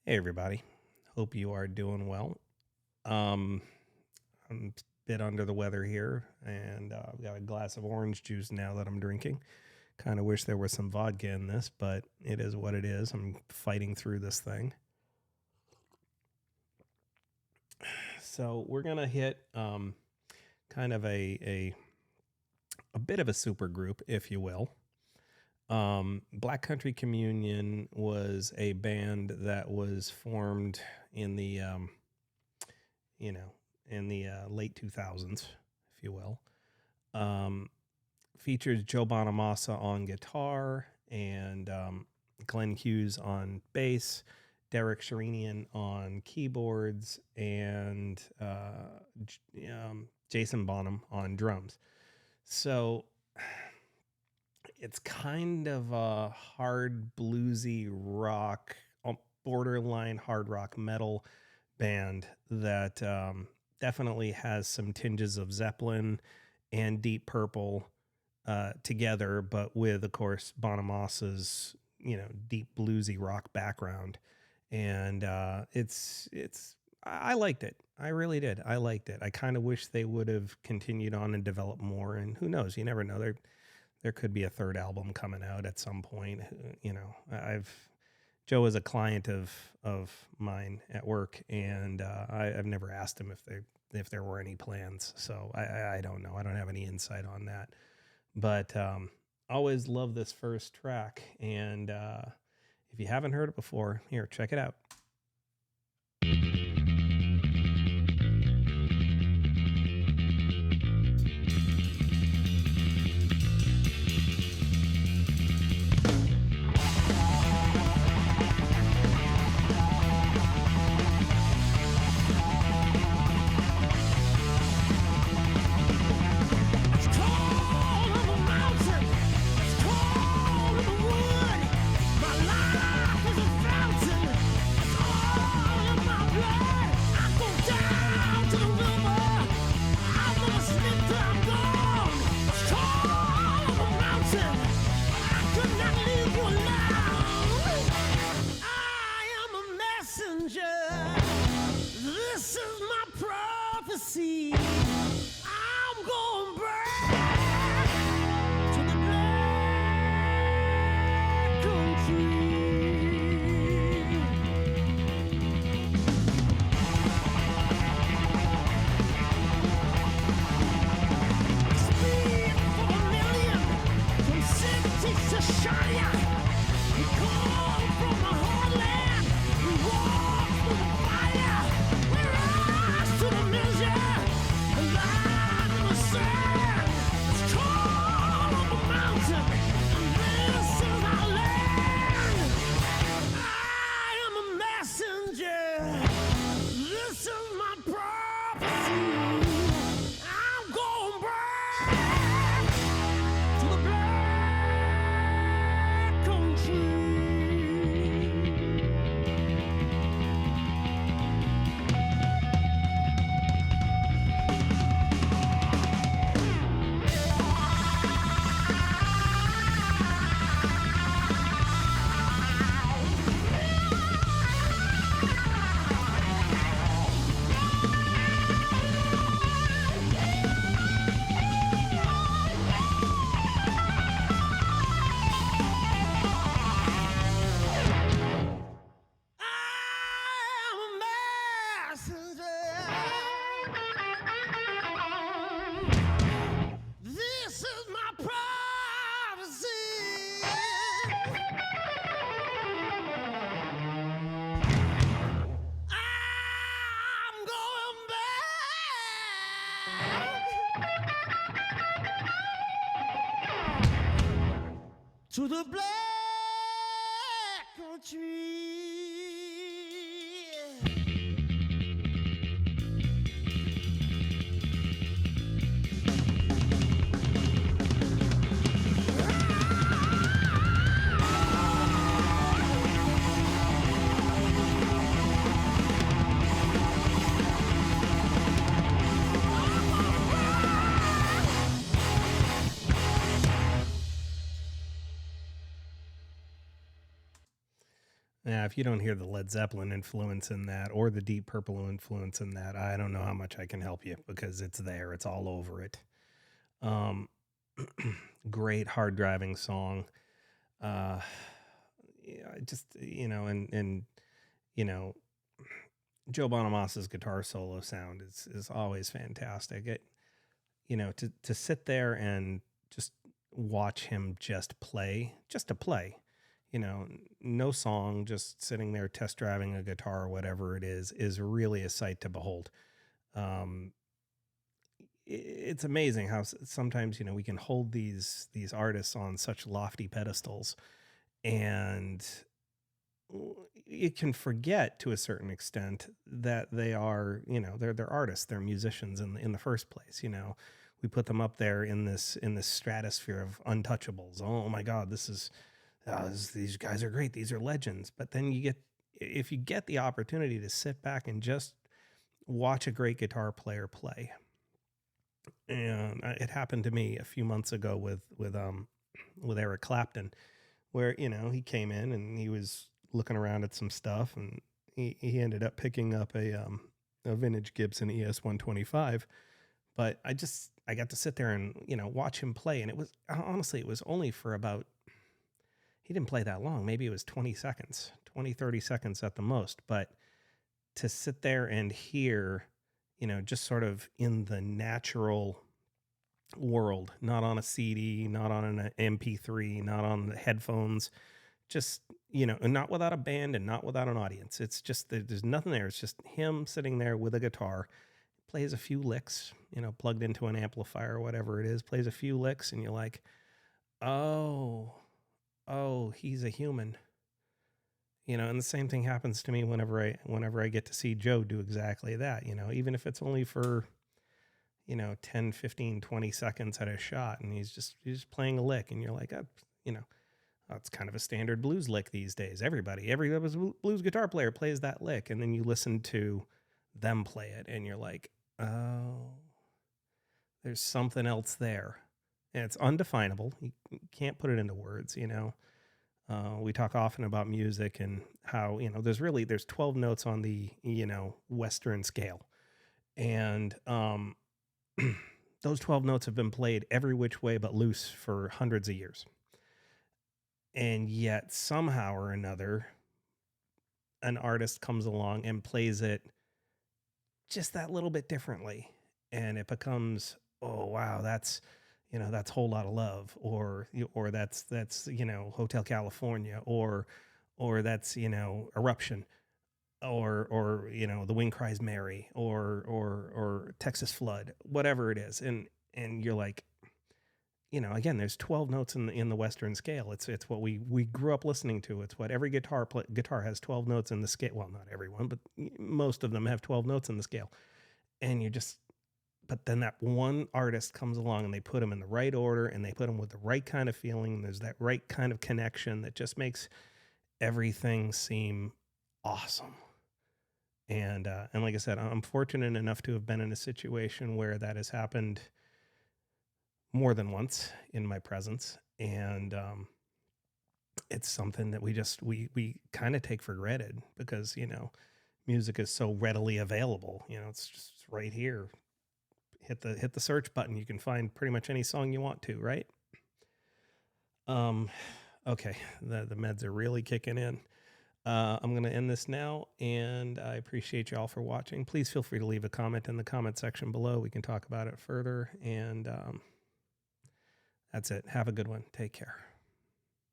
Hey everybody, hope you are doing well. I'm a bit under the weather here, and I've got a glass of orange juice now that I'm drinking. Kind of wish there was some vodka in this, but it is what it is. I'm fighting through this thing. So we're gonna hit kind of a bit of a super group, if you will. Black Country Communion was a band that was formed in the late 2000s, if you will. Features Joe Bonamassa on guitar and Glenn Hughes on bass, Derek Sherinian on keyboards, and Jason Bonham on drums. So it's kind of a hard bluesy rock, borderline hard rock metal band that definitely has some tinges of Zeppelin and Deep Purple together, but with, of course, Bonamassa's deep bluesy rock background. And I liked it. I really did. I liked it. I kind of wish they would have continued on and developed more. And who knows? You never know. There could be a third album coming out at some point. Joe is a client of mine at work, and I've never asked him if there were any plans. So I don't know. I don't have any insight on that. But always love this first track, and if you haven't heard it before, here, check it out. To the black country. if you don't hear the Led Zeppelin influence in that or the Deep Purple influence in that, I don't know how much I can help you, because it's there. It's all over it. Um, Great hard driving song. Uh, yeah, just, and Joe Bonamassa's guitar solo sound is always fantastic. To sit there and just watch him just to play, no song, just sitting there test driving a guitar or whatever it is really a sight to behold. Um, it's amazing how sometimes, we can hold these artists on such lofty pedestals, and you can forget to a certain extent that they are, they're artists, they're musicians in the first place. We put them up there in this stratosphere of untouchables. Oh my God, these guys are great. These are legends. But then if you get the opportunity to sit back and just watch a great guitar player play. And it happened to me a few months ago with Eric Clapton, where, he came in and he was looking around at some stuff, and he ended up picking up a vintage Gibson ES 125. But I got to sit there and, watch him play. And it was only for about, he didn't play that long. Maybe it was 20 seconds, 30 seconds at the most. But to sit there and hear, just sort of in the natural world, not on a CD, not on an MP3, not on the headphones, just, and not without a band and not without an audience. It's just, there's nothing there. It's just him sitting there with a guitar, plays a few licks, plugged into an amplifier or whatever it is, plays a few licks, and you're like, oh, he's a human. And the same thing happens to me whenever I get to see Joe do exactly that, even if it's only for, 10, 15, 20 seconds at a shot, and he's just playing a lick, and you're like, it's kind of a standard blues lick these days. Every blues guitar player plays that lick, and then you listen to them play it, and you're like, oh, there's something else there. And it's undefinable. You can't put it into words, We talk often about music and how, there's 12 notes on the, Western scale. And those 12 notes have been played every which way but loose for hundreds of years. And yet somehow or another, an artist comes along and plays it just that little bit differently. And it becomes, oh, wow, that's Whole Lotta Love, or that's Hotel California, or that's, Eruption, or The Wind Cries Mary, or Texas Flood, whatever it is. And you're like, again, there's 12 notes in the Western scale. It's what we grew up listening to. It's what every guitar has 12 notes in the scale. Well, not everyone, but most of them have 12 notes in the scale. And but then that one artist comes along and they put them in the right order, and they put them with the right kind of feeling. There's that right kind of connection that just makes everything seem awesome. And like I said, I'm fortunate enough to have been in a situation where that has happened more than once in my presence. And it's something that we kind of take for granted, because, music is so readily available. It's just right here. Hit the search button. You can find pretty much any song you want to, right? Okay. The meds are really kicking in. I'm going to end this now, and I appreciate you all for watching. Please feel free to leave a comment in the comment section below. We can talk about it further. And that's it. Have a good one. Take care.